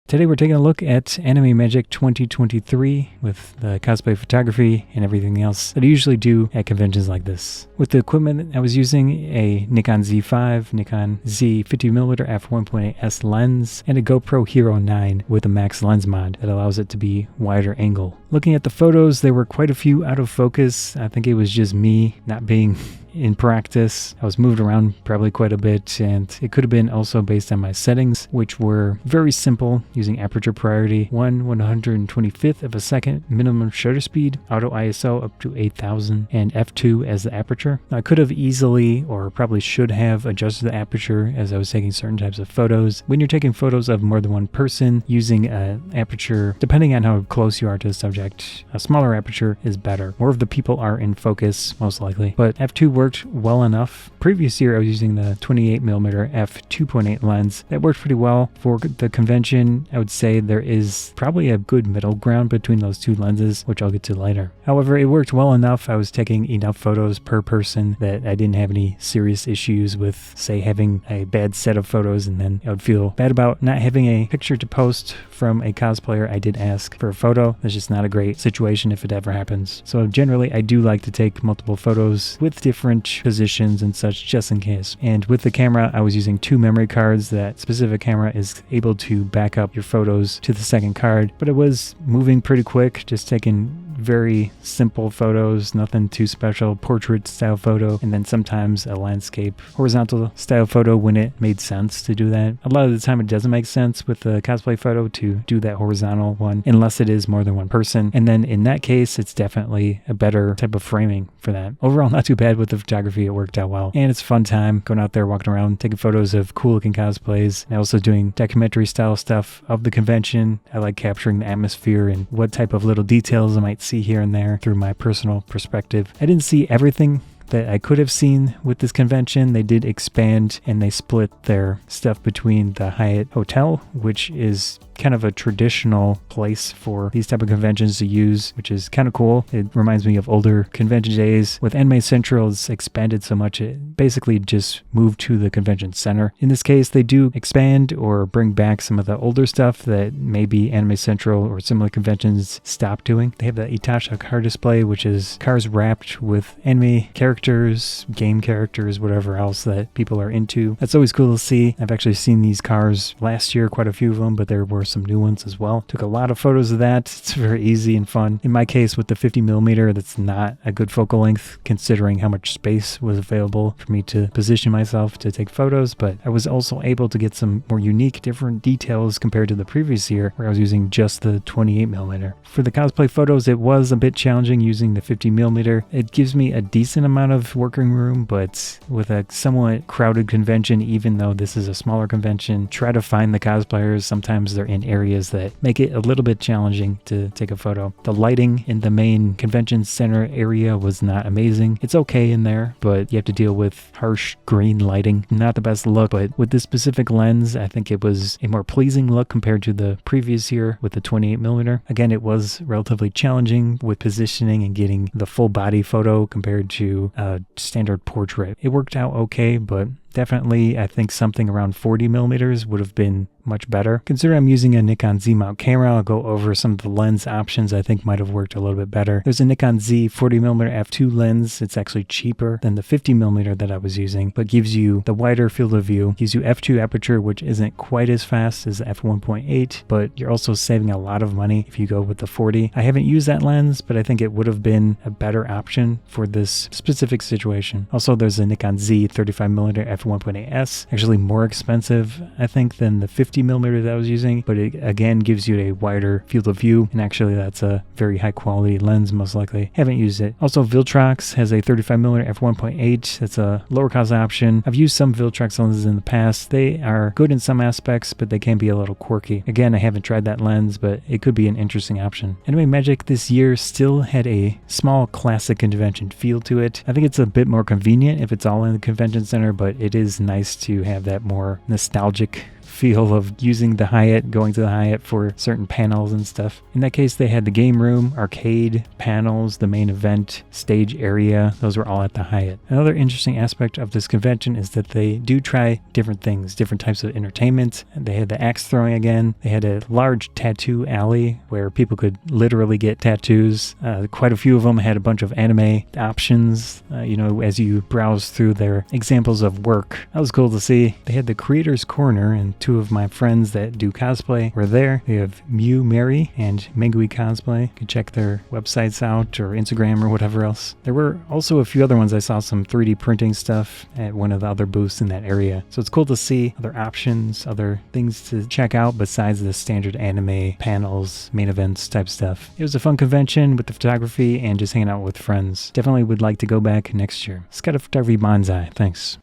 Today we're taking a look at Anime Magic 2023 with the cosplay photography and everything else that I usually do at conventions like this. With the equipment I was using, a Nikon Z5, Nikon Z 50mm f1.8s lens, and a GoPro Hero 9 with a max lens mod that allows it to be wider angle. Looking at the photos, there were quite a few out of focus. I think it was just me not being in practice. I was moved around probably quite a bit, and it could have been also based on my settings, which were very simple, using aperture priority 1/125th of a second minimum shutter speed, auto ISO up to 8000, and f2 as the aperture. Now, I could have easily, or probably should have, adjusted the aperture as I was taking certain types of photos. When you're taking photos of more than one person, using an aperture, depending on how close you are to the subject, a smaller aperture is better. More of the people are in focus, most likely, but f2 worked well enough. Previous year I was using the 28mm f2.8 lens. That worked pretty well. For the convention, I would say there is probably a good middle ground between those two lenses, which I'll get to later. However, it worked well enough. I was taking enough photos per person that I didn't have any serious issues with, say, having a bad set of photos, and then I would feel bad about not having a picture to post from a cosplayer I did ask for a photo. That's just not a great situation if it ever happens. So generally I do like to take multiple photos with different positions and such, just in case. And with the camera, I was using 2 memory cards. That specific camera is able to back up your photos to the second card, but it was moving pretty quick, just taking very simple photos, nothing too special, portrait style photo, and then sometimes a landscape horizontal style photo when it made sense to do that. A lot of the time it doesn't make sense with the cosplay photo to do that horizontal one unless it is more than one person, and then in that case it's definitely a better type of framing for that. Overall, not too bad with the photography. It worked out well, and it's a fun time going out there, walking around, taking photos of cool looking cosplays, and also doing documentary style stuff of the convention. I like capturing the atmosphere and what type of little details I might see here and there through my personal perspective. I didn't see everything that I could have seen with this convention. They did expand and they split their stuff between the Hyatt Hotel, which is kind of a traditional place for these type of conventions to use, which is kind of cool. It reminds me of older convention days. With Anime Central, it's expanded so much it basically just moved to the convention center. In this case, they do expand or bring back some of the older stuff that maybe Anime Central or similar conventions stopped doing. They have the Itasha car display, which is cars wrapped with anime characters, game characters, whatever else that people are into. That's always cool to see. I've actually seen these cars last year, quite a few of them, but there were some new ones as well. Took a lot of photos of that. It's very easy and fun. In my case, with the 50mm, that's not a good focal length considering how much space was available for me to position myself to take photos, but I was also able to get some more unique, different details compared to the previous year where I was using just the 28mm. For the cosplay photos, it was a bit challenging using the 50mm. It gives me a decent amount of working room, but with a somewhat crowded convention, even though this is a smaller convention, try to find the cosplayers. Sometimes they're in areas that make it a little bit challenging to take a photo. The lighting in the main convention center area was not amazing. It's okay in there, but you have to deal with harsh green lighting. Not the best look, but with this specific lens, I think it was a more pleasing look compared to the previous year with the 28mm. Again, it was relatively challenging with positioning and getting the full body photo compared to a standard portrait. It worked out okay, but definitely I think something around 40mm would have been much better. Considering I'm using a Nikon Z mount camera, I'll go over some of the lens options I think might have worked a little bit better. There's a Nikon Z 40mm f2 lens. It's actually cheaper than the 50mm that I was using, but gives you the wider field of view, gives you f2 aperture, which isn't quite as fast as the f1.8, but you're also saving a lot of money if you go with the 40. I haven't used that lens, but I think it would have been a better option for this specific situation. Also, there's a Nikon Z 35mm f1.8s, actually more expensive, I think, than the 50mm that I was using, but it again gives you a wider field of view, and actually that's a very high quality lens, most likely. Haven't used it. Also, Viltrox has a 35mm f1.8. That's a lower cost option. I've used some Viltrox lenses in the past. They are good in some aspects, but they can be a little quirky. Again, I haven't tried that lens, but it could be an interesting option. Anime Magic this year still had a small classic convention feel to it. I think it's a bit more convenient if it's all in the convention center, but it is nice to have that more nostalgic feel of using the Hyatt, going to the Hyatt for certain panels and stuff. In that case, they had the game room, arcade, panels, the main event, stage area. Those were all at the Hyatt. Another interesting aspect of this convention is that they do try different things, different types of entertainment. They had the axe throwing again. They had a large tattoo alley where people could literally get tattoos. Quite a few of them had a bunch of anime options, as you browse through their examples of work. That was cool to see. They had the Creators Corner, and two of my friends that do cosplay were there. We have Mew Mary and Mengui Cosplay. You can check their websites out or Instagram or whatever else. There were also a few other ones. I saw some 3D printing stuff at one of the other booths in that area. So it's cool to see other options, other things to check out besides the standard anime panels, main events type stuff. It was a fun convention with the photography and just hanging out with friends. Definitely would like to go back next year. Scott of Photography Bonsai. Thanks.